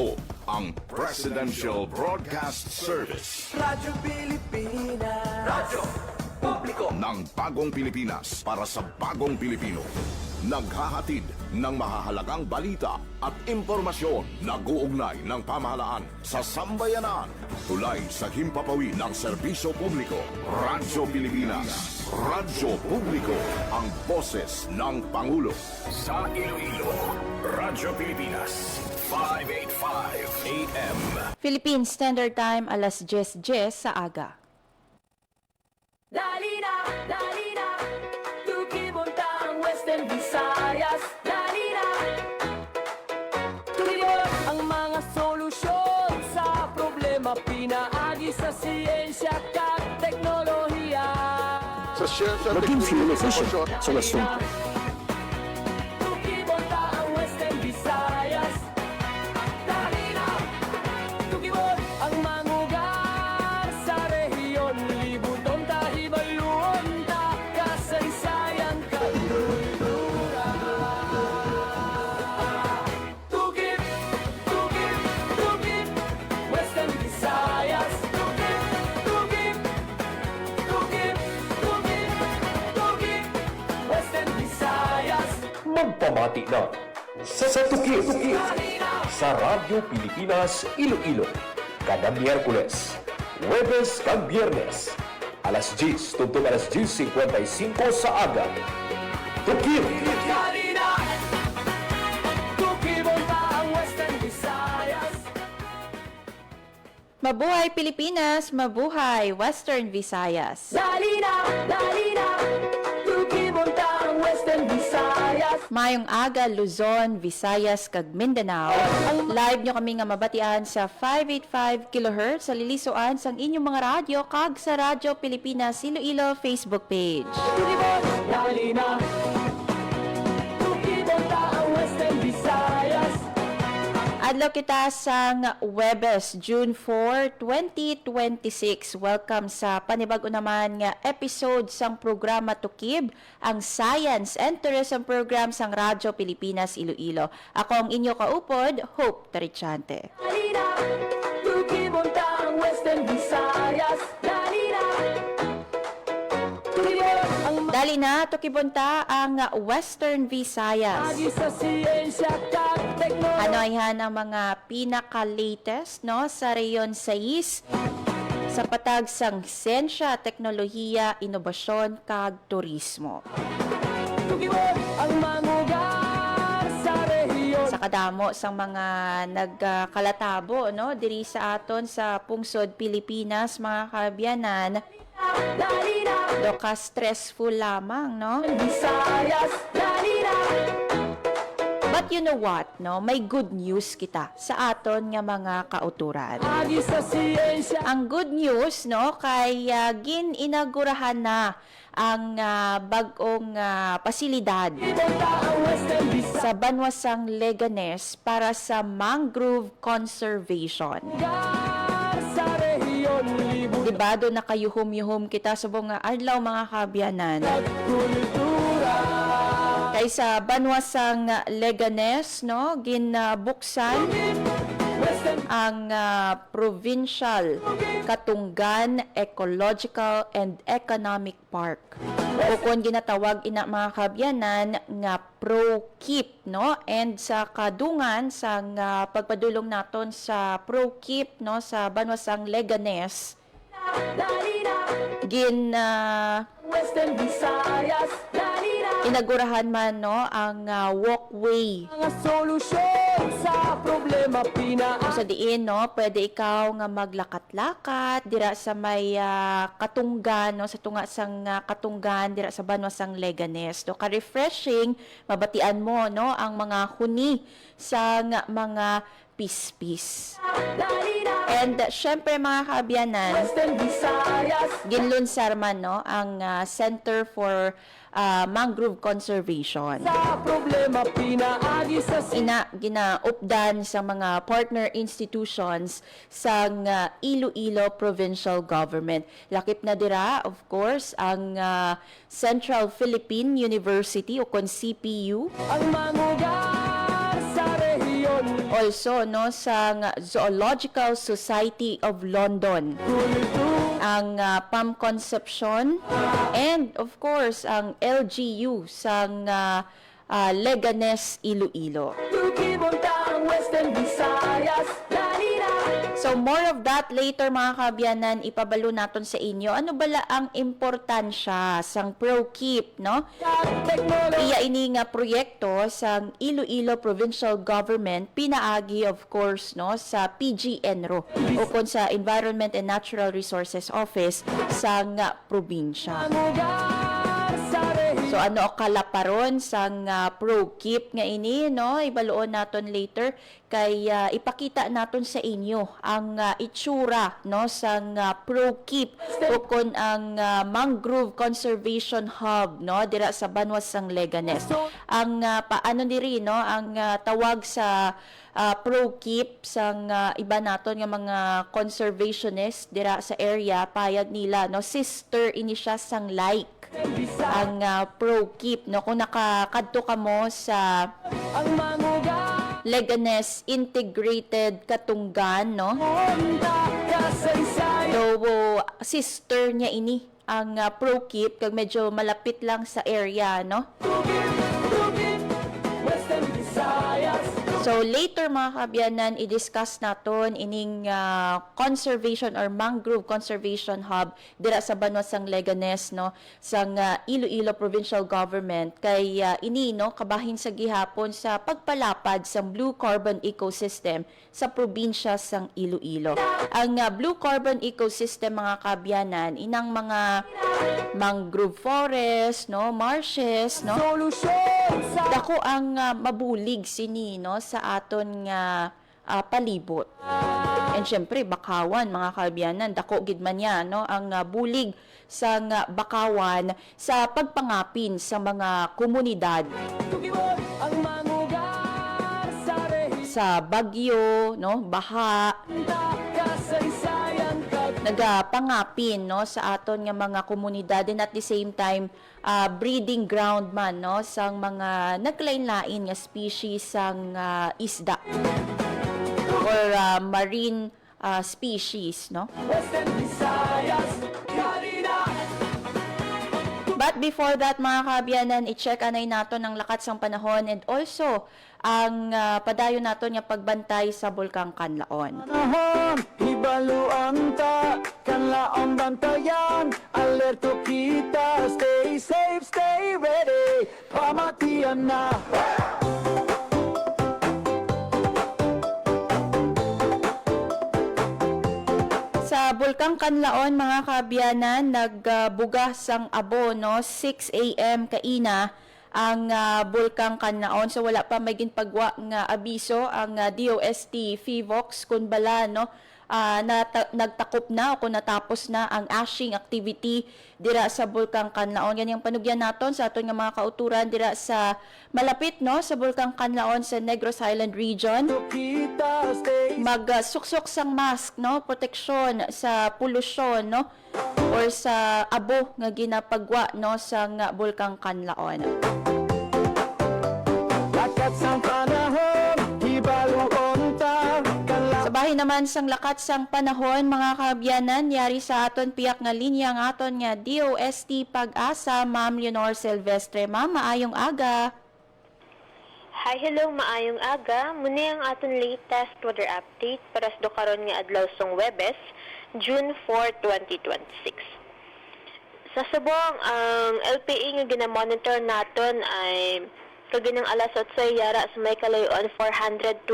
Ito ang Presidential Broadcast Service. Radyo Pilipinas. Radyo Publiko Ng bagong Pilipinas para sa bagong Pilipino. Naghahatid ng mahahalagang balita at impormasyon na guugnay ng pamahalaan sa sambayanan. Tulay sa himpapawid ng serbisyo publiko. Radyo Pilipinas. Radyo Publiko. Ang boses ng Pangulo. Sa Iloilo, Radyo Pilipinas. 585 AM. Philippine Standard Time, alas 10:10 sa aga. Dali na Tukibunta ang Western Visayas. Dali na Tuloy ang mga solusyon sa problema. Pinaagi sa siyensya at teknolohiya. Sa siyensya at Maging teknolohiya filosofisyon sa asunto. Tukibunta ang Western Visayas. Dali na Tukibon ang mangugar sa rehiyon. Libuton tahibaluon ta kasaysayan kalulura. Tukib Western Visayas. Tukib Western Visayas. Magpamati na sa Tukib sa Radyo Pilipinas Iloilo kada Miyerkules, Huwebes kag Biyernes alas 10 tungtong alas 10:55 sa aga. Tukib Dali na Tukibunta ang Western Visayas. Mabuhay Pilipinas, mabuhay Western Visayas. Dali na Tukibunta ang Western Visayas. Mayong aga Luzon, Visayas kag Mindanao. Live nyo kami nga mabatian sa 585 kHz sa lilisuan sang inyong mga radyo kag sa Radyo Pilipinas Iloilo Facebook page. Tukibon, dali na Tukibunta ang Western Visayas. Adlaw kita sang Huwebes, June 4, 2026. Welcome sa panibag-o naman nga episode sang programa Tukib, ang Science and Tourism Program sang Radyo Pilipinas Iloilo. Ako ang inyo kaupod, Hope Tarichante. Dali na Tukibunta ang Western Visayas. Dali na Tukibon ang Dali na, tukibunta ang Western Visayas. agi sa siyensya at teknolohiya. Anoyhan ang mga pinaka-latest no, sa Reyon 6 sa patag sang siyensya, teknolohiya, inobasyon, kag turismo. Tukibon ang mangugar sa rehiyon. Sa kadamo sang mga nagkalatabo no, diri sa aton sa pungsod Pilipinas, mga kabiyanan, Dali na do ka stressful lamang, no? Visayas. Dali na But you know what, no? May good news kita sa aton nga mga kauturan. agi sa siyensya. Ang good news, no, kay gininaugurahan na ang bagong pasilidad Tukibunta ang Western Visayas. sa Banwasang Leganes para sa mangrove conservation. Sa rehiyon. Libon Diba, doon nakayuhom-yuhom kita sa mga adlaw, mga kabyanan. at kultura. Kaysa Banwasang Leganes, no, ginabuksan Western ang Provincial Katunggan Ecological and Economic Park. Kung ginatawag ina mga kabyanan nga ProKeep, no? And sa kadungan sa pagpadulong naton sa ProKeep, no, sa Banwasang Leganes, Dali na Western Visayas. Dali na inagurahan man, no, ang walkway. mga solusyon sa problema. Sa diin, no, pwede ikaw nga maglakat-lakat dira sa may katunggan, no, sa tunga sang katunggan dira sa Banwasang Leganes. No, ka-refreshing, mabatian mo, no, ang mga huni sa mga pispis. Dali na And syempre mga kabyanan, Western Visayas. ginlunsar man, no, ang Center for Mangrove Conservation. Sa problema pinaagi sa Ginaupdan sa mga partner institutions sa Iloilo Provincial Government. Lakip na dira, of course, ang Central Philippine University o kon CPU. ang mangugar sa rehiyon. Also no sang Zoological Society of London ang PAM Concepcion, and of course ang LGU sang Leganes, Iloilo. Tukimonta ang Western Visayas, Lanina. So more of that later mga kabyanan, ipabalo naton sa inyo. Ano bala ang importansya sang ProKeep, no? Technology. Iya ini nga proyekto sang Iloilo Provincial Government, pinaagi of course no sa PGNRO o kon sa Environment and Natural Resources Office sang probinsya. Lugar sa rehiyon. So ano kalaparon sang ProKeep nga ini no, ibaloon naton later kay ipakita naton sa inyo ang itsura no sang ProKeep o kon ang Mangrove Conservation Hub no dira sa Banwas sang Leganes. Ang paano diri no ang tawag sa ProKeep sang iba naton nga mga conservationist dira sa area, payag nila no, sister ini siya sang like ang ProKeep no. Kung nakakadto ka mo sa Ang manguga. Leganes Integrated Katunggan no, Monta kasaysayan. so sister niya ini ang ProKeep kag medyo malapit lang sa area no. Tugit, Western Visayas. So later mga kabyanan, i-discuss naton ining conservation or mangrove conservation hub dira sa Banwas sang Leganes no sang Iloilo Provincial Government kay ini no kabahin sa gihapon sa pagpalapad sa blue carbon ecosystem sa probinsya sang Iloilo. Ang blue carbon ecosystem mga kabyanan, inang mga mangrove forest no, marshes no, Solusyon sa dako ang mabulig sini no sa aton nga palibot. And syempre bakawan mga kabyanan, dako gid man yan no ang bulig sa bakawan sa pagpangapin sa mga komunidad tugibon. Ang mangugar sa rehiyon. sa bagyo no, baha, Kasaysayan kag nagapangapin no sa aton nga mga komunidad, and at the same time breeding ground man no sang mga naglain-lain nga species sang isda or marine species no. Western Visayas, Lanina. But before that mga kabyanan, i-check anay naton ang lakat sang panahon and also ang padayon naton nga pagbantay sa Bulkang Kanlaon. Panahon, hibaluan ta, kanlaong bantayan, alerto kita, stay safe, stay ready, pamatian na. Sa Bulkang Kanlaon mga kabyanan, nagbuga sang abo no 6 AM kaina ang Bulkang Kanlaon. So wala pa may ginpagwa nga abiso ang DOST FIVOX kun bala no nagtakop na o kung natapos na ang ashing activity dira sa Bulkang Kanlaon. Ganyang panugyan naton sa aton nga mga kauturan dira sa malapit no sa Bulkang Kanlaon sa Negros Island region. Kita, stay Magsuksok sang mask no, proteksyon sa polusyon no or sa abo nga ginapagwa no sa Bulkang Kanlaon. lakat sa panahon, hibaluan ta, kanlaong Sa bahin naman sang lakat sang panahon mga kabyanan, yari sa aton piyak nga linya nga aton nga DOST Pag-asa, Ma'am Leonor Silvestre. Ma'am, maayong aga. Hi, hello, maayong aga. Muna ang aton latest weather update para sa karon nga adlaw sang Webes, June 4, 2026. Sa subong, ang LPA nga ginamonitor naton ay kaginang alas 8 yara sa may kalayoan 425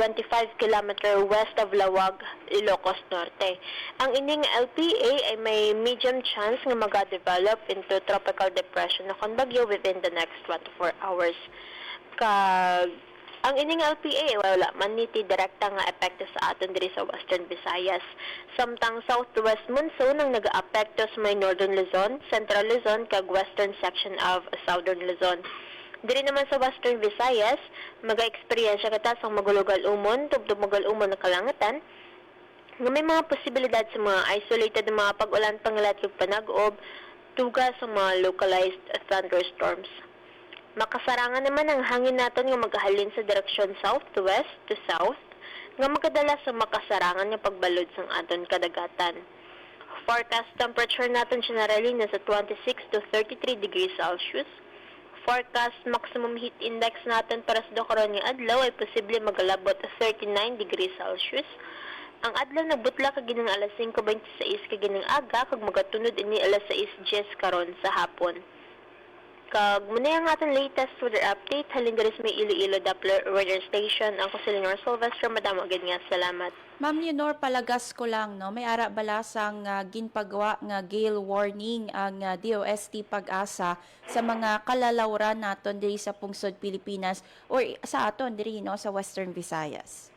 km west of Lawag, Ilocos Norte. Ang ining LPA ay may medium chance nga mag-develop into tropical depression na kon bagyo within the next 24 hours. Kag ang ining LPA wala man niti direkta nga epekto sa aton diri sa Western Visayas. Samtang southwest monsoon ang nagaapekto sa may Northern Luzon, Central Luzon kag western section of Southern Luzon. Diri naman sa Western Visayas, maga-eksperyensya kita sa magulugal umon, tubtub-magal umon na kalangatan, nga may mga posibilidad sa mga isolated na mga pag-ulan pangilat ug panag-ob, tuga sa mga localized thunderstorms. Makasarangan naman ang hangin naton nga magahalin sa direksyon southwest to south, nga makadalas sa makasarangan nga pagbalod sang aton kadagatan. Forecast temperature natin generally nasa 26 to 33 degrees Celsius. Forecast maximum heat index natin para sa karon nga adlaw ay posible magalabot sa 39 degrees Celsius. Ang adlaw nagbutla kaginang alas 5:26 kaginang aga kag magatunod ini alas 6:10 karon sa hapon. Kag muna ang ating latest weather update halin diri sa may Iloilo Doppler weather station. Ang ko si Leonor Silvestre, madamo agad nga salamat. Ma'am Leonor, palagas ko lang, no? May ara bala sang ginpagawa nga gale warning ang DOST Pag-asa sa mga kalalawran naton diri sa pungsod Pilipinas or sa aton diri no sa Western Visayas.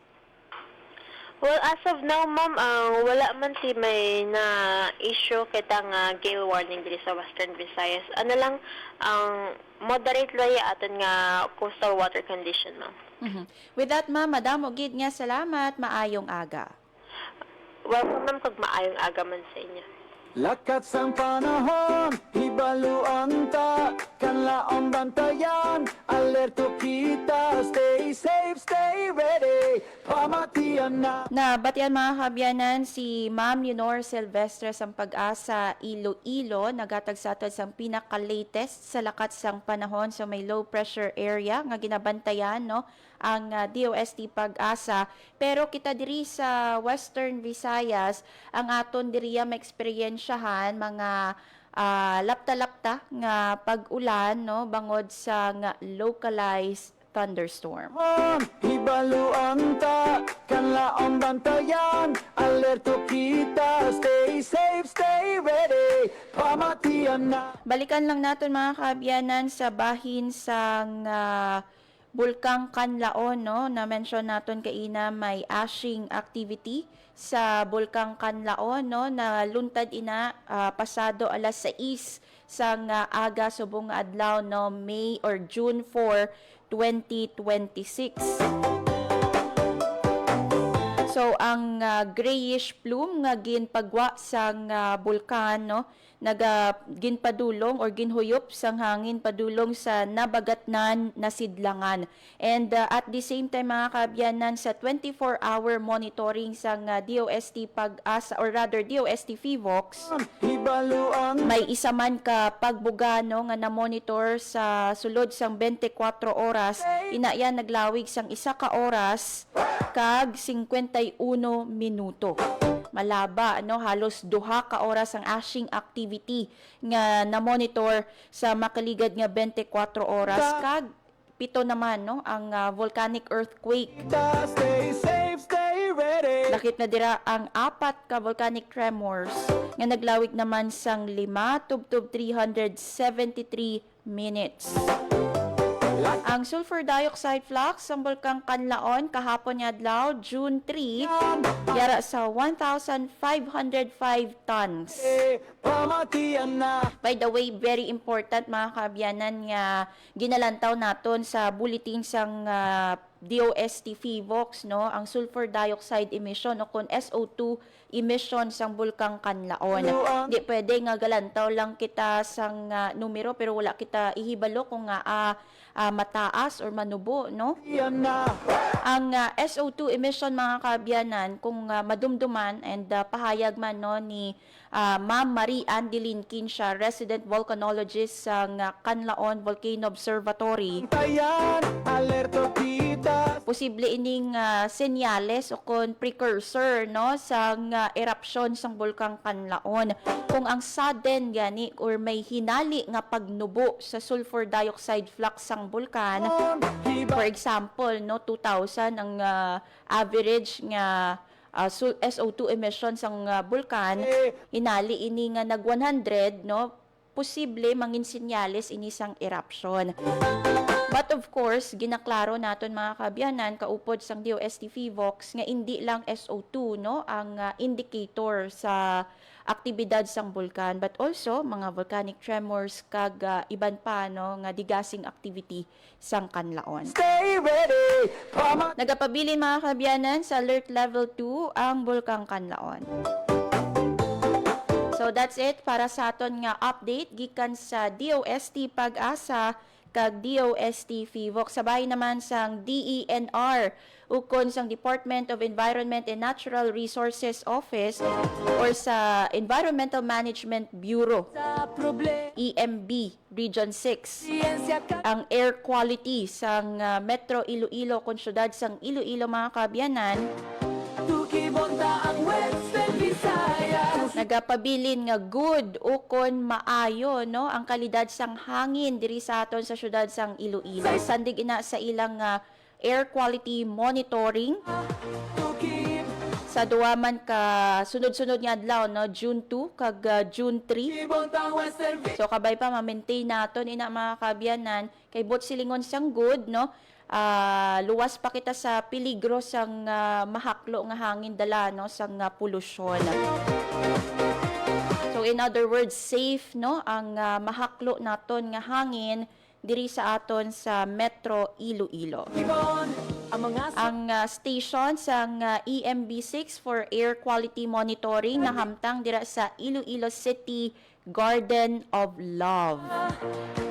Well, as of now, ma'am, wala man si may na issue kita nga gale warning diri sa Western Visayas. Ano lang, ang moderate laya aton nga coastal water condition, ma'am. With that, ma'am, madamo gid nga salamat, maayong aga. Welcome, ma'am, kag maayong aga man sa inyo. Lakat sang panahon, hibaluan ta, kanlaong bantayan, alerto kita, stay safe, stay ready, pamatian na. Batian mga kabyanan, si Ma'am Leonor Silvestre sang Pag-asa Iloilo, nagatag sa aton sang pinaka-latest sa lakat sang panahon sa may low pressure area nga ginabantayan no ang DOST Pag-asa. Pero kita diri sa Western Visayas, ang aton diriya maeksperiensyahan mga lapta-lapta nga pag-ulan no bangod sa nga localized thunderstorm. Hibaluan ta, kanlaong bantayan, alerto kita, stay safe, stay ready, pamatian na. Balikan lang natin mga kabyanan sa bahin sang Bulkang Kanlaon, no? Na-mention natin kaina may ashing activity sa Bulkang Kanlaon, no? Na luntad ina pasado alas 6 sang aga subong adlaw, no? May or June 4, 2026. So ang grayish plume nga ginpagwa sang bulkan no ginpadulong or ginhuyop sang hangin padulong sa nabagatnan na sidlangan. And at the same time mga kabyanan sa 24-hour monitoring sang DOST Pag-asa or rather DOST PHIVOX, may isa man ka pagbuga no nga na-monitor sa sulod sang 24 oras, inayan naglawig sang 1 ka oras kag 51 minuto. Malaba no halos 2 ka oras ang ashing activity nga na-monitor sa makaligad nga 24 oras kag 7 naman no ang volcanic earthquake. Stay safe, stay ready. Lakit na dira ang 4 ka volcanic tremors nga naglawig naman sang 5 tubtob 373 minutes. Ang sulfur dioxide flux sa Bulkang Kanlaon kahapon nga adlaw June 3 yara sa 1,505 tons. Pamatian na. By the way, very important mga kabyanan nga ginalantaw naton sa bulletin sang DOST PHIVOX no ang sulfur dioxide emission o kun SO2 emission sang Bulkang Kanlaon. Di pwede nga galantaw lang kita sang numero pero wala kita ihibalo kung nga mataas or manubo no. Ang SO2 emission mga kabyanan kung madumduman and pahayag man no ni Ma'am Marie Andeline Kinsha, resident volcanologist sa Kanlaon Volcano Observatory. Alerto kita. Posible ining senyales o kon precursor no sa eruption sang Bulkang Kanlaon. Kung ang sudden gani or may hinali nga pagnubo sa sulfur dioxide flux sang bulkan, for example no 2,000 ang average nga SO2 emissions sang bulkan, hinali ini nga nag 100 no posible mangin senyales ini sang eruption. But of course, ginaklaro naton mga kabyanan kaupod sang DOST PHIVOX nga hindi lang SO2 no ang indicator sa aktibidad sang bulkan but also mga volcanic tremors kag iban pa no nga digasing activity sang Kanlaon. Stay ready. Nagapabilin mga kabyanan sa alert level 2 ang Bulkang Kanlaon. So that's it para sa aton nga update gikan sa DOST Pag-asa kag DOST FIVOC. Sabay naman sang DENR ukon sang Department of Environment and Natural Resources Office or sa Environmental Management Bureau, Sa problema EMB Region 6. siyensya ka Ang air quality sang Metro Iloilo kon syudad sang Iloilo mga kabyanan tukibonta ang Western Visayas. nagapabilin nga good ukon maayo no ang kalidad sang hangin diri sa aton sa syudad sang Iloilo. Sandig ina sa ilang air quality monitoring Tukib sa duwa man ka sunod-sunod nga adlaw no June 2 kag June 3. Ibonta ang Western Visayas. So kabay pa ma-maintain naton ina mga kabyanan kay bot silingon sang good no. Luwas pa kita sa peligro sang mahaklo nga hangin dala no sang polusyon. So in other words, safe no ang mahaklo naton nga hangin diri sa aton sa Metro Iloilo. Ibon ang mga Ang station sang EMB6 for air quality monitoring nahamtang dira sa Iloilo City Garden of Love.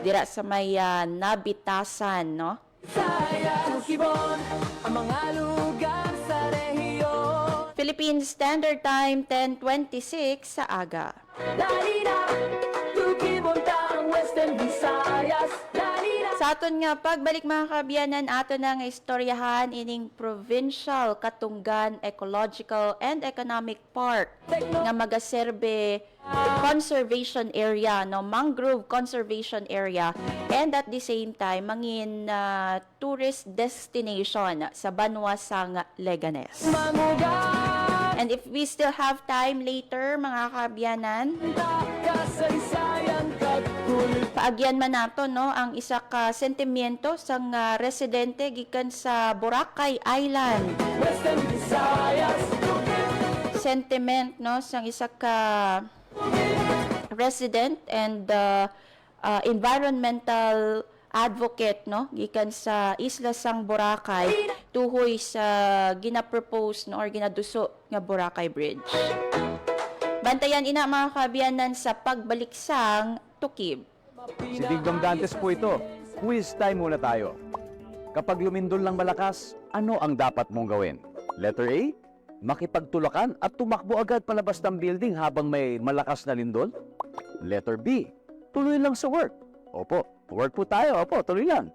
Dira sa may Nabitasan no. Visayas. Tukibon ang mga lugar sa rehiyon. Philippine Standard Time 10:26 sa aga. Dalina, tukibonta ang Western Visayas. Dalina. Sa aton nga pagbalik mga kabyanan, aton na nga istoryahan ining Provincial Katunggan Ecological and Economic Park nga magaserbe conservation area, no, mangrove conservation area, and at the same time mangin tourist destination sa Banwa sang Leganes. Mangugat And if we still have time later mga kabyanan, kasaysayan kagkulit. paagyan man nato no ang isa ka sentimiento sang residente gikan sa Boracay Island. Western Visayas. Sentiment no sang isa ka resident and environmental advocate no gikan sa isla sang Boracay tuhoy sa gina-propose no or ginaduso nga Boracay Bridge. Bantayan ina mga kabyanan sa pagbalik sang Tukib. Si Digong Dantes po ito. Quiz time muna tayo. Kapag lumindol ng malakas, ano ang dapat mong gawin? Letter A, makipagtulakan at tumakbo agad palabas ng building habang may malakas na lindol? Letter B, tuloy lang sa work. Opo, work po tayo. Opo, tuloy lang.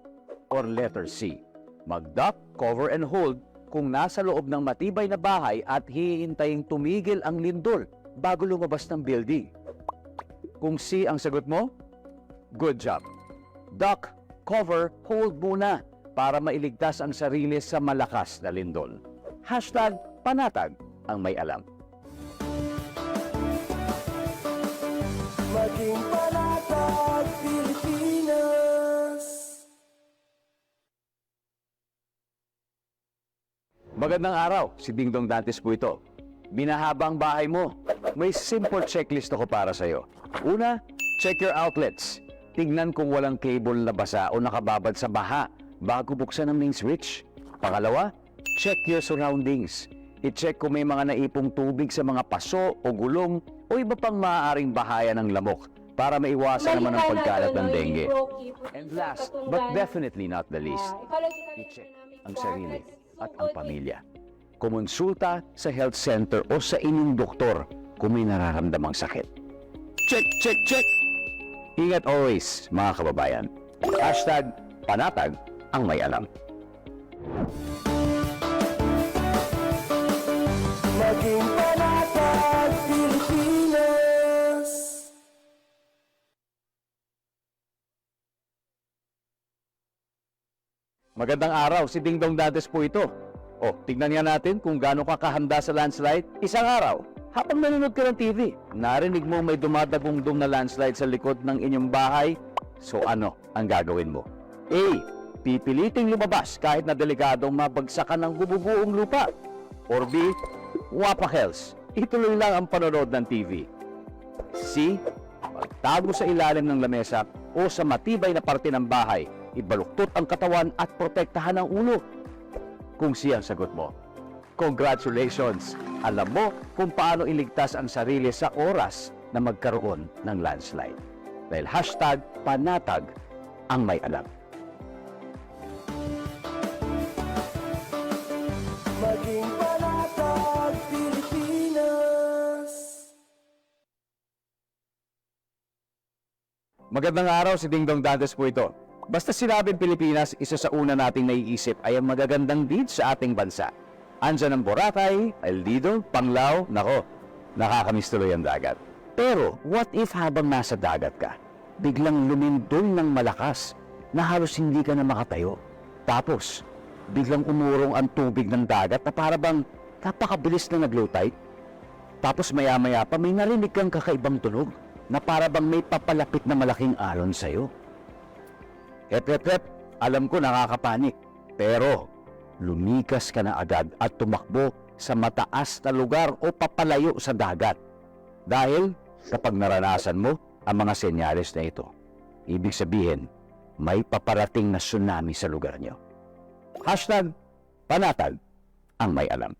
Or letter C, mag-duck, cover and hold kung nasa loob ng matibay na bahay at hihintaying tumigil ang lindol bago lumabas ng building. Kung C ang sagot mo, good job. Duck, cover, hold muna para mailigtas ang sarili sa malakas na lindol. Hashtag panatag ang may alam. Maging panatag Pilipinas. Magandang araw, si Dingdong Dantes po ito. Binahaba ang bahay mo. May simple checklist ako para sa'yo. Una, check your outlets. Tignan kung walang cable na basa o nakababad sa baha bago buksan ang main switch. Pangalawa, check your surroundings. I-check kung may mga naipong tubig sa mga paso o gulong o iba pang maaaring bahaya ng lamok para maiwasan naman ang pagkalat ng dengue. And last, but definitely not the least, i-check ang sarili at ang pamilya. Kumonsulta sa health center o sa inyong doktor kung may nararamdamang sakit. Check, check, check! Ingat always, mga kababayan. Hashtag panatag ang may alam. Maging panatag Pilipinas. Magandang araw, si Dingdong Dantes po ito. O, tignan nga natin kung gaano ka kahanda sa landslide. Isang araw, habang nanonood ka ng TV, narinig mo may dumadagong-dum na landslide sa likod ng inyong bahay. So ano ang gagawin mo? A. Pipiliting lumabas kahit na delikadong mabagsakan ng bububuong lupa. Or B. Wapakels, ituloy lang ang panonood ng TV. C. Magtago sa ilalim ng lamesa o sa matibay na parte ng bahay, ibaluktot ang katawan at protektahan ang ulo. Kung siya ang sagot mo, congratulations! Alam mo kung paano iligtas ang sarili sa oras na magkaroon ng landslide. Dahil hashtag panatag ang may alam. Maging panatag Pilipinas. Magandang araw, si Dingdong Dantes po ito. Basta sinabing Pilipinas, isa sa una nating naiisip ay ang magagandang beach sa ating bansa. Andyan ang Boracay, El Nido, Panglao, nako, nakakamiss tuloy ang dagat. Pero, what if habang nasa dagat ka, biglang lumindol ng malakas na halos hindi ka na makatayo? Tapos, biglang umurong ang tubig ng dagat na para bang napakabilis na nag-low tide? Tapos maya-maya pa may narinig kang kakaibang tunog na para bang may papalapit na malaking alon sa'yo. Ep, alam ko nakakapanik. Pero, lumikas ka na agad at tumakbo sa mataas na lugar o papalayo sa dagat. Dahil, kapag naranasan mo ang mga senyales na ito, ibig sabihin, may paparating na tsunami sa lugar nyo. Hashtag, panatag ang may alam.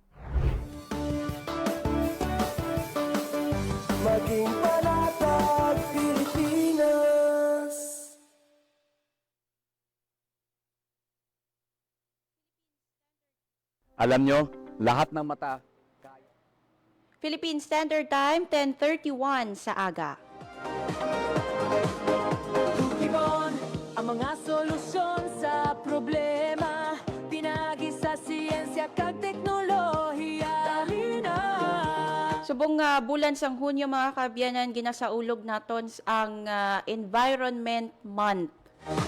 Maging panatag Pilipinas. Alam nyo, lahat ng mata Philippine Standard Time, 10:31 sa aga. Ibon ang mga solusyon sa problema. Pinagi sa siyensya kag teknolohiya. Dali na. Subong bulan sang Hunyo mga kabyanan, ginasaulog naton ang Environment Month.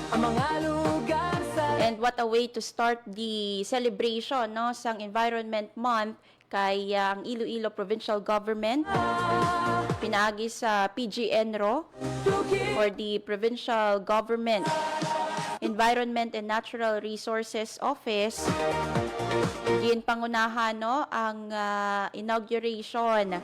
Ang mga lugar sa And what a way to start the celebration no sang Environment Month kay ang Iloilo Provincial Government pinaagi sa PGNRO or the Provincial Government Environment and Natural Resources Office. Diin pangunahan no ang inauguration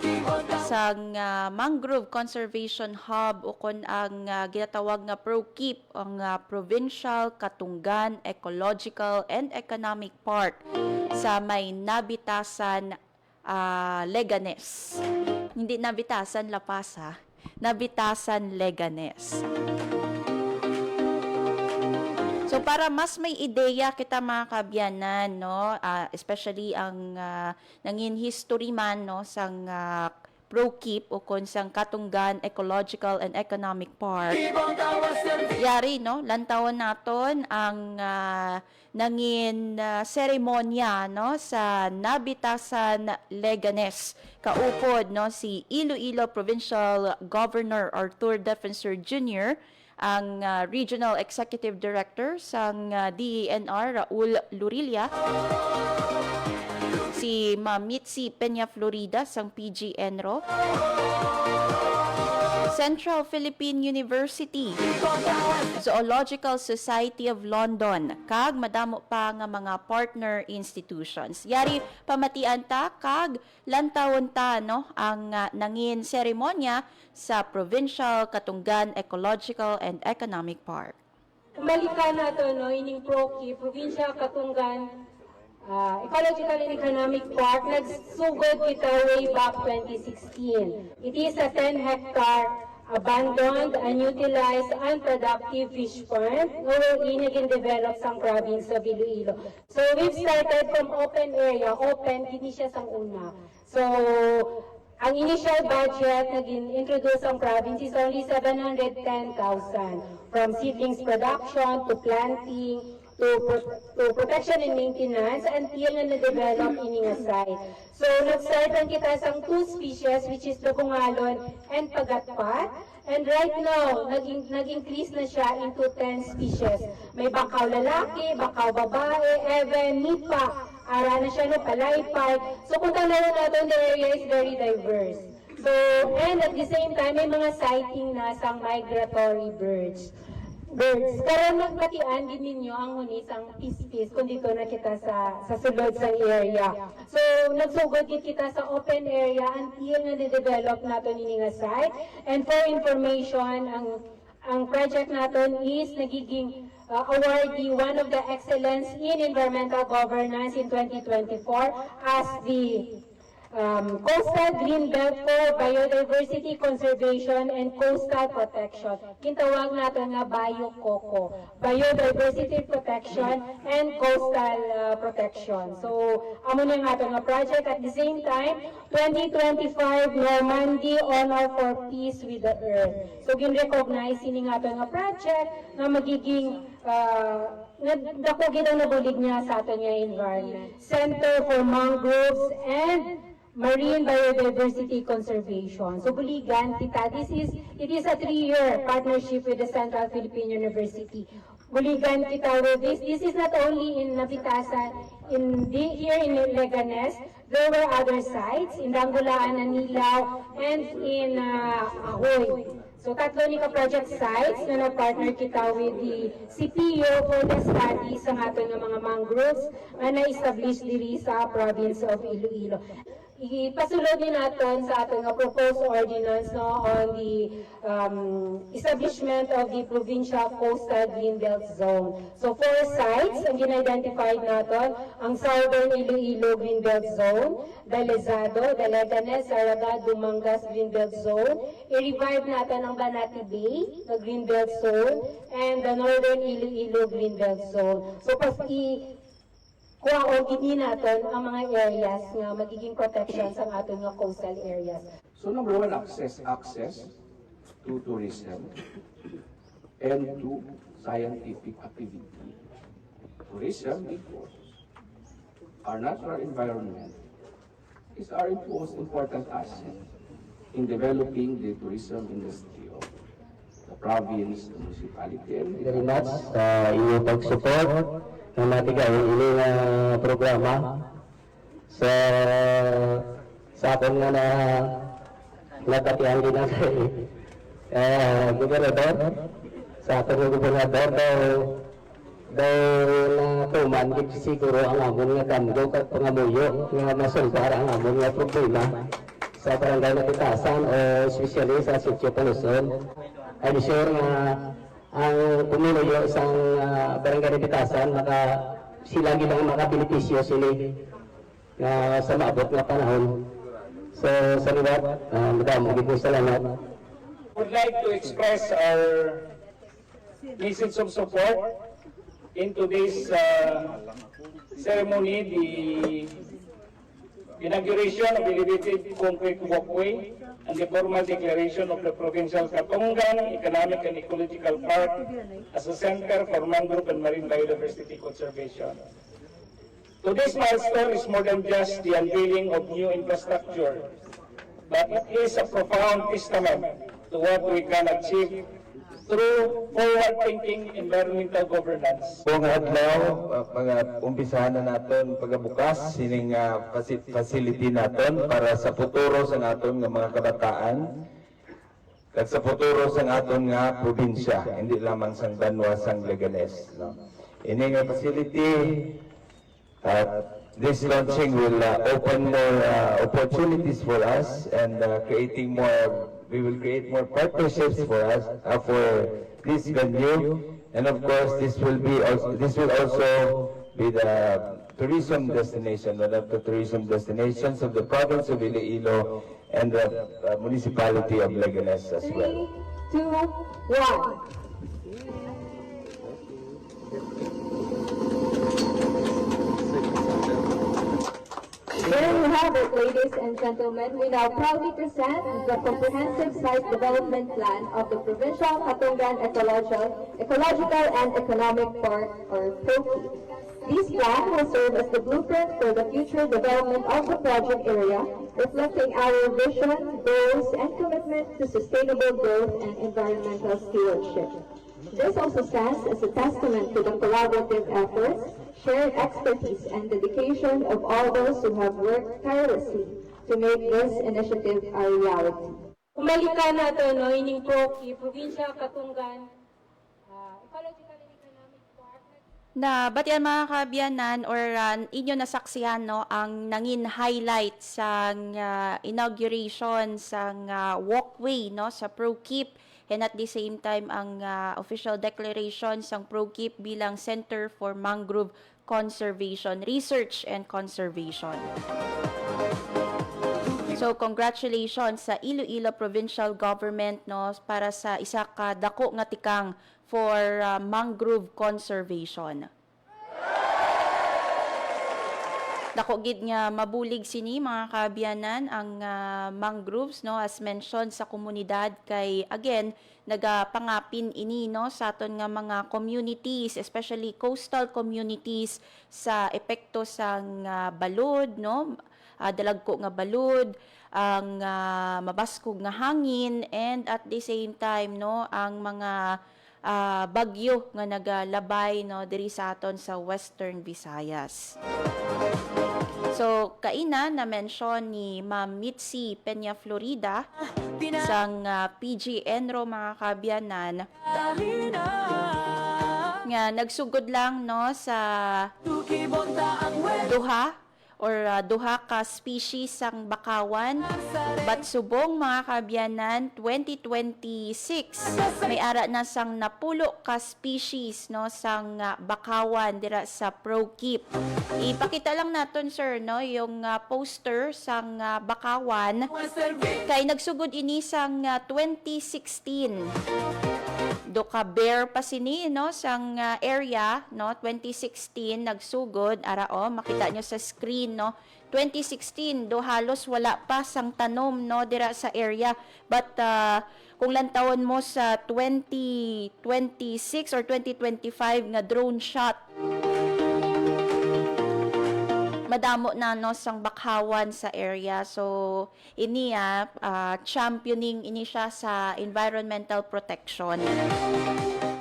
sang Mangrove Conservation Hub o kon ang ginatawag nga ProKeep ang Provincial Katunggan Ecological and Economic Park sa may Nabitasan, Leganes. Hindi Nabitasan, La Paz, ha? Nabitasan, Leganes. So para mas may ideya kita mga kabyanan, no, especially ang nangin history man no sang ProKeep o kon sang Katunggan Ecological and Economic Park. Yari no, lantawon naton ang nangin seremonya no sa Nabitasan, Leganes. Kaupod no si Iloilo Provincial Governor Arthur Defensor Jr., ang Regional Executive Director sang DENR Raul Lurilla, si Ma'am Mitzi Peña Florida sang PGNRO, Central Philippine University, Zoological Society of London, kag madamo pa nga mga partner institutions. Yari pamatian ta kag lantawon ta no ang nangin seremonya sa Provincial Katunggan Ecological and Economic Park. Balikan nato no ining ProKeep Provincial Katunggan Ecological and Economic Park, nagsugod kita way back 2016. It is a 10-hectare abandoned, unutilized, unproductive fish pond wherein naging develop sa province of Iloilo. So we've started from open area, open, hindi siya sang una. So ang initial budget naging introduce ang province is only 710,000 from seedlings production to planting, to protection and maintenance until na na-develop ining aside. So, nag-start lang kita sa 2 species which is Lubungalon and Pagatpat. And right now, nag-increase na siya into 10 species. May bakaw lalaki, bakaw babae, even nipa. Ara na siya no, palaypay. So, kung tanaw natin, the area is very diverse. So, and at the same time, may mga sighting na sa migratory birds. Karon magpatian din ninyo ang hunisang pispis kung dito na kita sa sulod sa area. So, nagsugod din kita sa open area until na de-develop natin ining site. And for information, ang project natin is nagiging awardee one of the excellence in environmental governance in 2024 as Coastal Green Belt for Biodiversity Conservation and Coastal Protection. Kintawag natin nga BioCoco, Biodiversity Protection and Coastal Protection. So, amo na nga nga project. At the same time, 2025 Normandy Honor for Peace with the Earth. So, gin-recognize ini nga nga project na magiging dako gid ang nabulig niya sa aton nga environment. Center for Mangroves and Marine Biodiversity Conservation. So buligan kita, it is a 3-year partnership with the Central Philippine University. Buligan kita with this. This is not only in Nabitasan, here in Leganes, there were other sites in Dangulaan, Anilao, and in Ahoy. So tatlo ni ka-project sites na nag-partner kita with the CPO for the study sa aton nga mga mangroves na na-establish diri sa province of Iloilo. Ipasulod din natin sa ating proposed ordinance on the establishment of the Provincial Coastal Greenbelt Zone. So 4 sites ang gina-identified natin, ang Southern Iloilo Greenbelt Zone, Dalezado, Daleganes, Saraga, Dumangas Greenbelt Zone. I-revive natin ang Banati Bay, the Greenbelt Zone, and the Northern Iloilo Greenbelt Zone. So kuha o gini natin ang mga areas nga magiging protection sa ating nga coastal areas. So number one, access to tourism and to scientific activity. Tourism, because our natural environment is our most important asset in developing the tourism industry of the province, the municipality, and very much sa inyong pag-support ng matigay ining programa sa akong nga na nagkatihan din ang gobernador, sa akong nga gobernador daw na tuman gid siguro ang amon nga kamgo kat pangamuyo nga masulbar ang amon nga problema sa barangay Nabitasan o especially sa Sitio Paluson. I'm sure nga ang pumunuyo sa barangay Nabitasan, sila gilang makabenepisyo sila sa maabot na panahon. So, sa liwat, madam, magiging salamat. Would like to express our message of support in today's ceremony, the inauguration of elevated concrete walkway and the formal declaration of the Provincial Katunggan Economic and Ecological Park as a center for mangrove and marine biodiversity conservation. Today's milestone is more than just the unveiling of new infrastructure, but it is a profound testament to what we can achieve through forward-thinking environmental governance. Kung adlaw, mga umpisahan na natin pagbukas sining facility natin para sa futuro sa naton nga mga kabataan kag sa futuro sa naton nga probinsya, hindi lamang sang Banwa, sang Leganes. No? Ini nga facility, this launching will open more opportunities for us and we will create more partnerships for us for this venue, and of course this will also be the tourism destination, one of the tourism destinations of the province of Iloilo and the municipality of Leganes as well. 3, 2, 1. There you have it, ladies and gentlemen. We now proudly present the comprehensive site development plan of the Provincial Katunggan Ecological and Economic Park, or POCI. This plan will serve as the blueprint for the future development of the project area, reflecting our vision, goals, and commitment to sustainable growth and environmental stewardship. This also stands as a testament to the collaborative efforts, shared expertise, and dedication of all those who have worked tirelessly to make this initiative a reality. Umalikan natin ining POCI, Provincial Katunggan Ecological and Economic Park. Na batian mga kabiyanan or inyo nasaksihan ang nangin highlight sa inauguration sa walkway sa ProKeep, and at the same time ang official declaration sang ProKeep bilang Center for Mangrove Conservation, Research and Conservation. So congratulations sa Iloilo Provincial Government no para sa isa ka dako nga tikang for mangrove conservation. Dako gid nga mabulig sini mga kaabyanan ang mangroves no as mentioned sa komunidad kay again nagapangapin ini no sa aton nga mga communities especially coastal communities sa epekto sang balod no dalagko nga balod ang mabaskog nga hangin and at the same time no ang mga bagyo nga nagalabay no diri sa aton sa Western Visayas. So, kaina na-mention ni Ma'am Mitzi Peña Florida sang PG Enro mga kaabyanan nga nagsugod lang no sa duha ka species sang bakawan but subong mga kaabyanan 2026 may ara na sang napulo ka species no sang bakawan dira sa ProKeep. Ipakita lang naton sir no yung poster sang bakawan kay nagsugod ini sang 2016. Do ka bear pa sini no sang area no 2016 nagsugod arao makita nyo sa screen no 2016 do halos wala pa sang tanom no dira sa area but kung lantawon mo sa 2026 or 2025 nga drone shot madamo na no sang bakhawan sa area so ini championing ini siya sa environmental protection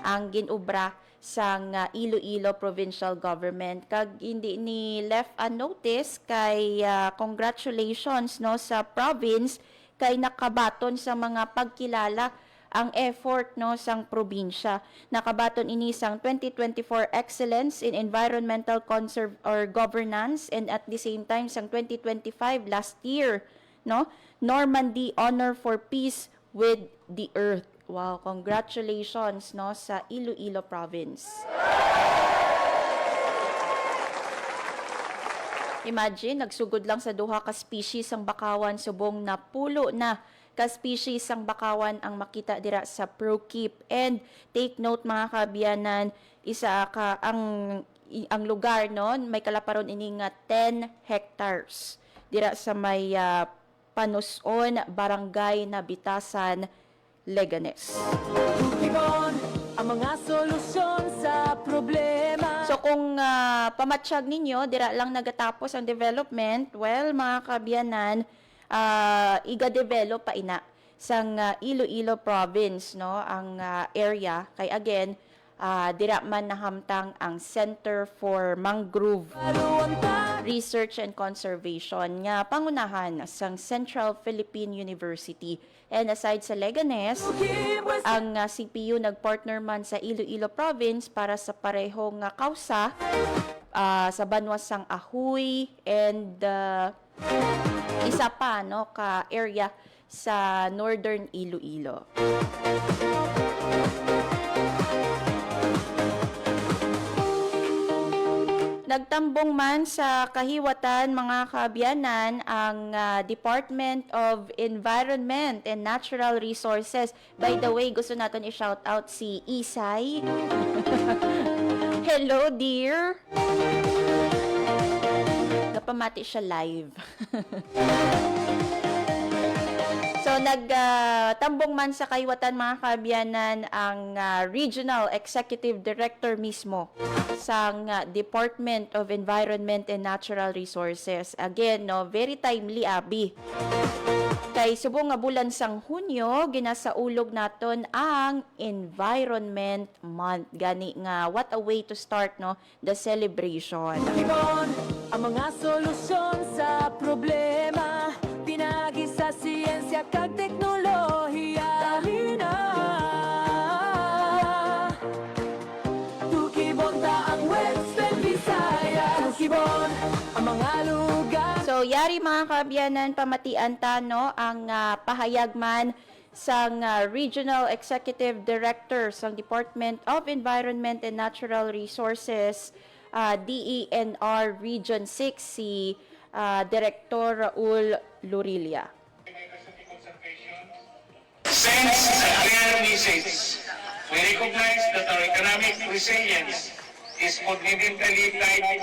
ang ginubra sang Iloilo Provincial Government kag hindi ni left unnoticed kay congratulations no sa province kay nakabaton sa mga pagkilala ang effort no sang probinsya. Nakabaton ini sang 2024 Excellence in Environmental Governance and at the same time sang 2025 last year no Normandy Honor for Peace with the Earth. Wow, congratulations no sa Iloilo Province. Imagine, nagsugod lang sa duha ka species ang bakawan subong napulo na ka-species ang bakawan ang makita dira sa ProKeep. And take note mga kaabyanan, isa ka ang lugar no may kalaparon ini nga 10 hectares dira sa may Panuson, Barangay Nabitasan, Leganes. Ang mga solusyon sa problema. So kung pamatsyag ninyo, dira lang nagatapos ang development, well mga kaabyanan, iga-develop pa ina sang Iloilo Province no ang area kay again dira man nahamtang ang Center for Mangrove Research and Conservation nga pangunahan sang Central Philippine University. And aside sa Leganes, ang CPU nagpartner man sa Iloilo Province para sa parehong kausa sa Banwasang Ahoy and isa pa no ka area sa Northern Iloilo. Nagtambong man sa kahiwatan mga kaabyanan ang Department of Environment and Natural Resources. By the way, gusto natin i-shout out si Isay. Hello dear. Napamati siya live. So nagtambong man sa kahiwatan mga kaabyanan ang Regional Executive Director mismo sa Department of Environment and Natural Resources. Again, no, very timely abi. Kay subong nga bulan sang Hunyo, ginasaulog naton ang Environment Month. Gani nga what a way to start no the celebration. Ang mga solusyon sa problema pinagi sa siyensya kag teknolohiya. Dali na tukibonta ang Western Visayas. Tukibon ang mga lugar. So yari mga kaabyanan pamatian ta no ang pahayagman sang Regional Executive Director sang Department of Environment and Natural Resources DENR Region 6 si Director Raul Lurilia. Sends a clear message. We recognize that our economic resilience is fundamentally tied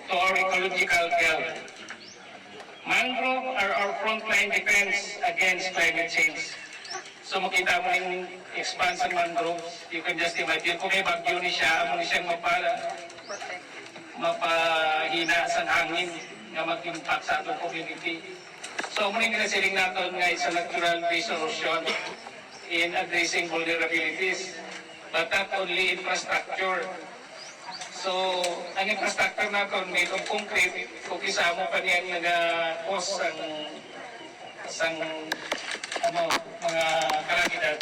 to our ecological health. Mangrove are our frontline defense against climate change. So makita mo yung expanse ng mangroves, you can just imagine kung may bagyo ni siya, amo ni siyang mapahina sa hangin nga mag-impact sa atong community. So muna yung nasiling natin nga it's a natural solution in addressing vulnerabilities, but not only infrastructure. So, ang infrastructure natin made of concrete, kung isama pa niyan nag-cause ang mga kalamidad.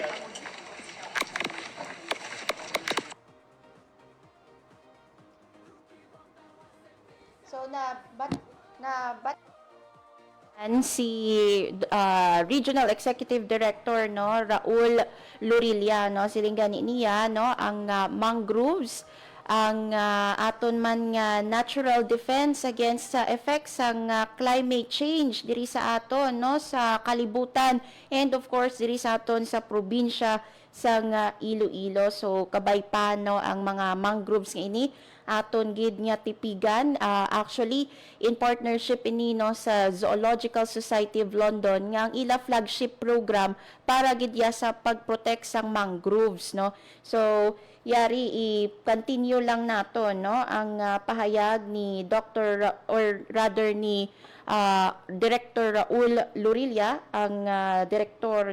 So si Regional Executive Director Raul Lurilia siling gani niya ang mangroves ang aton man nga natural defense against sa effects ng climate change diri sa aton sa kalibutan and of course diri sa aton sa probinsya sa Iloilo. So kabay pa ang mga mangroves nga ini aton gid nga tipigan actually in partnership ini sa Zoological Society of London nga ang ila flagship program para gid sa pagprotect sang mangroves so yari i-continue lang nato ang pahayag ni Dr. or rather ni Director Raul Lurilia ang Director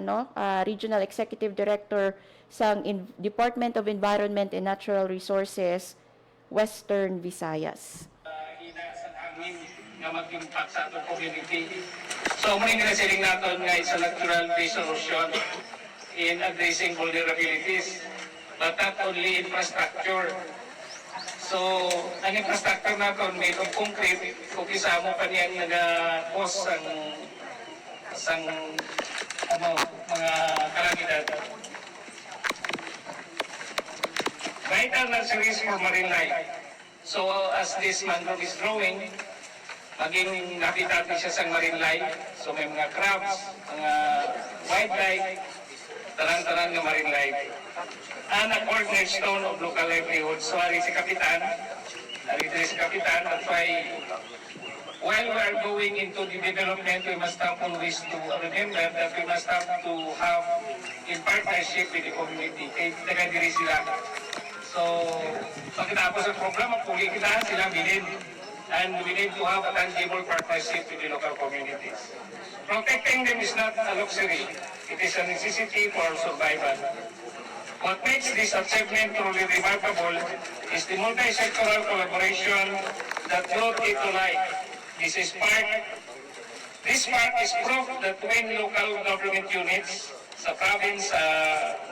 Regional Executive Director sa Department of Environment and Natural Resources Western Visayas. Hina sa hangin nga mag-impact sa atong community. So muna yung nasiling natin nga it's a natural solution in addressing vulnerabilities, but not only infrastructure. So, ang infrastructure natin made of concrete, kung isama pa niyan nag-cause ang mga kalamidad. Vital nurseries for marine life. So, as this mangrove is growing, maging habitat siya sa marine life. So, may mga crabs, mga wildlife, tarang-tarang na marine life. And a cornerstone of local livelihood. So, ari si Kapitan, that's why while we are going into the development, we must have always to remember that we must have to have in partnership with the community. Kaya taga-diri sila. So, pagkatapos ang problema, puli kita sila bilhin. And we need to have a tangible partnership with the local communities. Protecting them is not a luxury. It is a necessity for our survival. What makes this achievement truly remarkable is the multi-sectoral collaboration that brought it to life. This part is proof that when local government units sa province,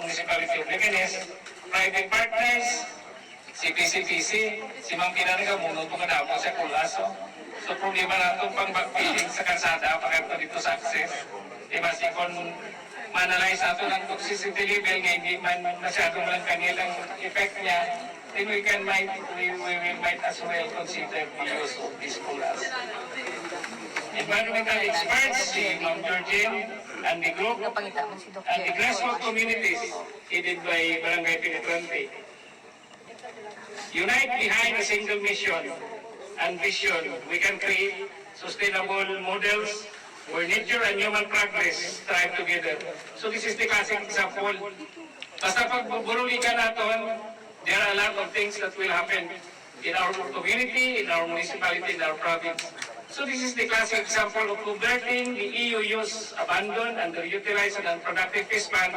municipality of Leganes, private partners, CPCPC, si Mang Pinanaga muna itong kadamo sa Kulaso. So problema na itong pang-backfilling sa kalsada, pagkanto dito sa access. Diba si kung ma-analyze natin ang toxicity level nga hindi man masyadong lang kanilang effect niya, then we might as well consider the use of this Kulaso. Environmental experts, si Ma'am Georgine and the group, and the grassroots communities headed by Barangay Penetrante, unite behind a single mission and vision. We can create sustainable models where nature and human progress thrive together. So this is the classic example. Basta pag buruli ka natin, there are a lot of things that will happen in our community, in our municipality, in our province. So this is the classic example of converting the EU use abandoned, underutilized, and unproductive fish pond,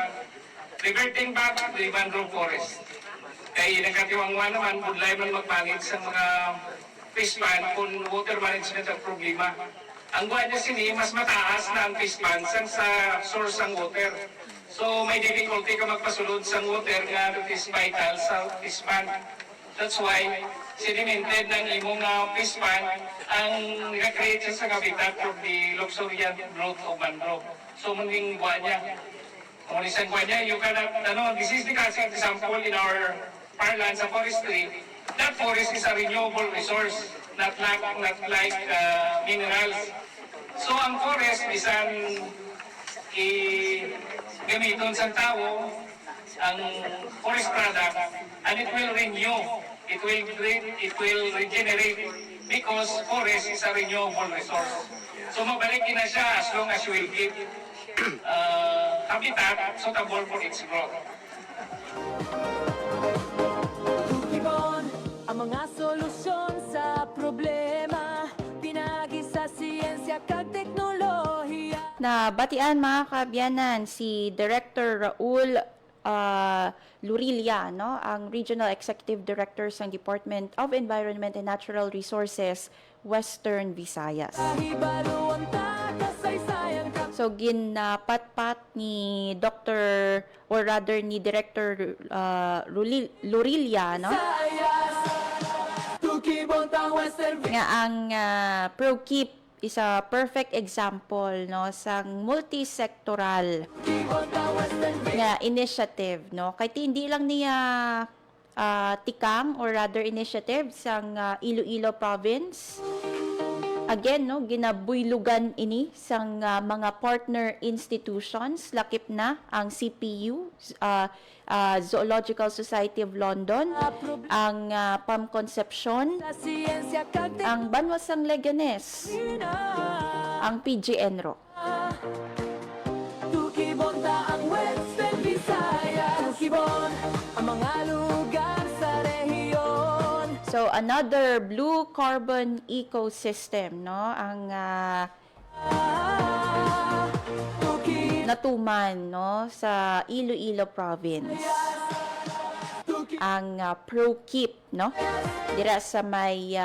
reverting back to the mangrove forest. Kaya nagkatiwangwa naman, budlay man magpangit sa mga fish pond kung water management ang problema. Ang buwan niya sini, mas mataas na ang fish pond sa source ng water. So may difficulty ka magpasulod sa water nga it is vital sa fish pond. That's why sedimented ng imong fish pond ang nag-create siya sa habitat of the luxuriant growth of mangrove. So muning buwan niya. Kung isang buwan niya, you cannot, this is the classic example in our parlance sa forestry. That forest is a renewable resource. not like minerals. So ang forest bisan gamiton sa tao ang forest product, and it will renew, it will regenerate because forest is a renewable resource. So mabalik na siya as long as you will give habitat suitable for its growth. Tukibon ang mga solusyon sa problema, pinagi sa siyensya kag teknolohiya. Nabatian mga kaabyanan si Director Raul Lurilia, no, ang Regional Executive Director ng Department of Environment and Natural Resources, Western Visayas. Hibaluan ta kasaysayan kag So ginapatpat ni Dr. or rather ni Director Lurilia, no, sayas. Tukibon tang Western nga ang ProKeep is a perfect example, no, sang multi-sectoral Tukibon tang Western nga initiative, no, kay hindi lang niya tikang or rather initiative sang Iloilo province. Again, no, ginabuylugan ini sang mga partner institutions, lakip na ang CPU, Zoological Society of London, ang PAM Concepcion, sa siyensya kag ang Banwasang Leganes, teknolohiya. ang PGNRO. Tukibon ta ang Western Visayas. Tukibon ang mga lugar sa rehiyon. So another blue carbon ecosystem, no, ang natuman, no, sa Iloilo province. Ang ProKeep, no, dira sa may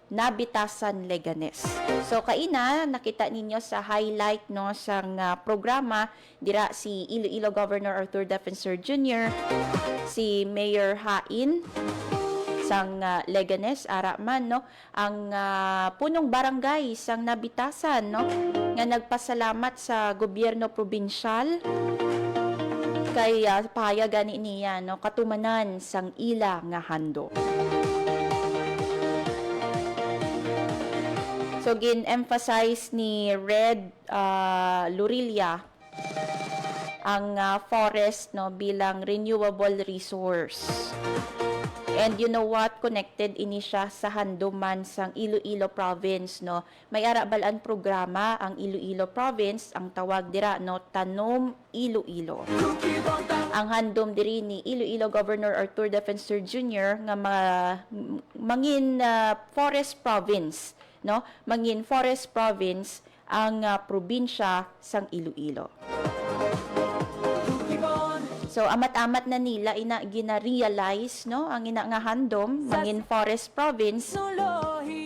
Nabitasan, Leganes. So kaina nakita ninyo sa highlight, no, sang programa dira si Iloilo Governor Arthur Defensor Jr., si Mayor Hain sang Leganes, Araman, no, ang punong barangay sang Nabitasan, no, nga nagpasalamat sa gobyerno probinsyal kay pahayagan niya, no, katumanan sang ila nga hando. So gin-emphasize ni Red Lurilia ang forest, no, bilang renewable resource. And you know what? Connected ini siya sa handuman sang Iloilo province, no. May arabalan programa ang Iloilo province, ang tawag dira, no, Tanom Iloilo. Ang handom diri ni Iloilo Governor Arthur Defensor Jr. nga mangin forest province, no, mangin forest province ang probinsya sang Iloilo. So amat-amat na nila gina-realize, no, ang ina nga handom mangin forest province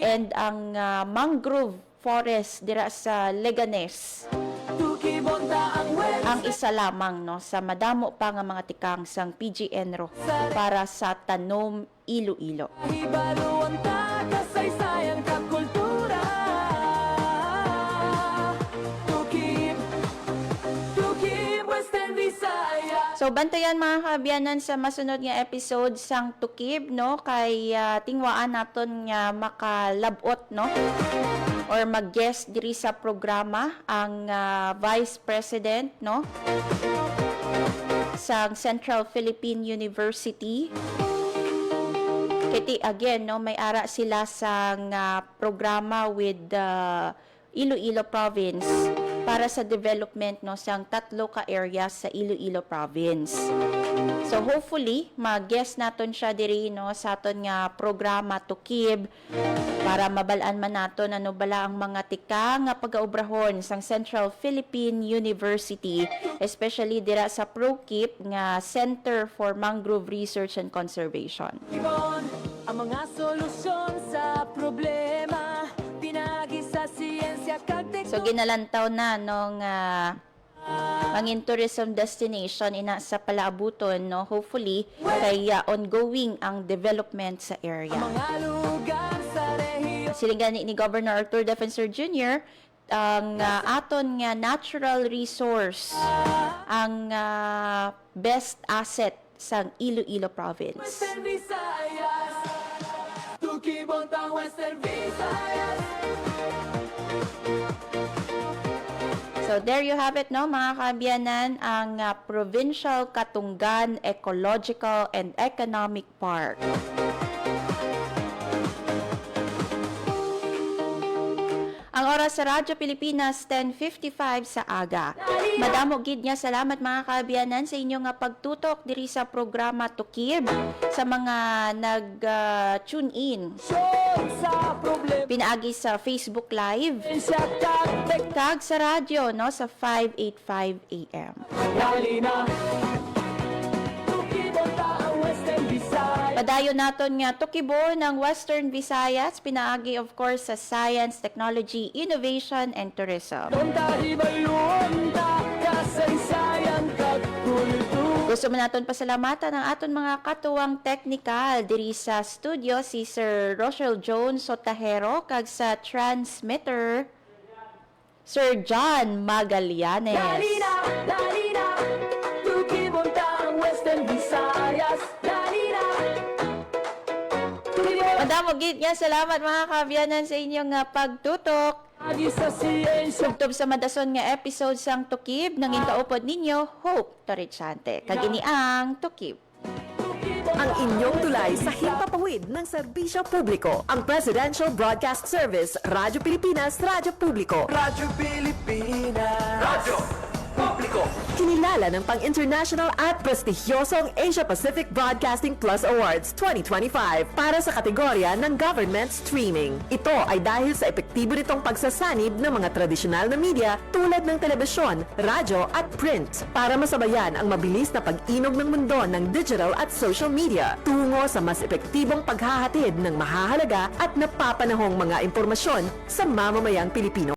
and ang mangrove forest dira sa Leganes ang isa lamang, no, sa madamo pa nga mga tikang sang PGNRO para sa Tanom Iloilo. Hibaluan ta kasaysayan kag kultura. Tukib Western Visayas. So bantayan mga kaabyanan sa masunod nga episode sang Tukib, no, kay tingwaan naton nga makalabot, no, or mag-guest diri sa programa ang Vice President, no, sa Central Philippine University. Kiti again, no, may ara sila sa programa with Iloilo province para sa development, no, sang 3 ka areas sa Iloilo province. So hopefully mag-guest naton siya diri, no, sa aton nga programa Tukib para mabalaan man naton ano bala ang mga tika nga pag-aubrahon sang Central Philippine University, especially dira sa ProKeep nga Center for Mangrove Research and Conservation. Ibon ang mga solusyon sa problema, pinagi sa siyensya kag teknolohiya. So ginalantaw na nung mangin tourism destination ina sa palaabuton, no, hopefully kay ongoing ang development sa area. Mga lugar sa rehiyon. Silingani ni Governor Arthur Defensor Jr., ang aton nga natural resource ang best asset sa Iloilo province. Western Visayas. Tukibontang Western Visayas. So there you have it, no, mga kabiyanan, ang Provincial Katunggan Ecological and Economic Park. Ang oras sa Radyo Pilipinas, 10:55 sa aga. Madamo gid nga salamat mga kabiyanan sa inyong pagtutok diri sa programa Tukib, sa mga nag-tune in. Sa problema Pinaagi sa Facebook Live, siya kag kag sa radyo, no, sa 585 AM. dali na. Tukibontang Western Visayas. Padayon naton nga tukibo ng Western Visayas, pinaagi of course sa Science, Technology, Innovation, and Tourism. Donta hibalon ta kasaysayan kag kultura. Gusto mo naton pasalamatan ang aton mga katuwang teknikal diri sa studio, si Sir Rochelle Jones Sotahero, kag sa transmitter Sir John Magallanes. Dali na. Tukibontang Western Visayas. Dali na. Madamo gid nga salamat mga kabiyanan sa inyong pagtutok. Agi sa siyensya. Sugtob sa madason nga episode sang Tukib, nanging kaupod ninyo, Hope Torrechante. Kagini ang Tukib. Ang inyong tulay sa himpapawid ng serbisyo publiko. Ang Presidential Broadcast Service, Radyo Pilipinas, Radyo Publiko. Radyo Pilipinas. Radyo Publiko. Kinilala ng pang-international at prestigyosong Asia Pacific Broadcasting Plus Awards 2025 para sa kategorya ng Government Streaming. Ito ay dahil sa epektibo nitong pagsasanib ng mga tradisyonal na media tulad ng telebisyon, radyo at print para masabayan ang mabilis na pag-inog ng mundo ng digital at social media tungo sa mas epektibong paghahatid ng mahahalaga at napapanahong mga impormasyon sa mamamayang Pilipino.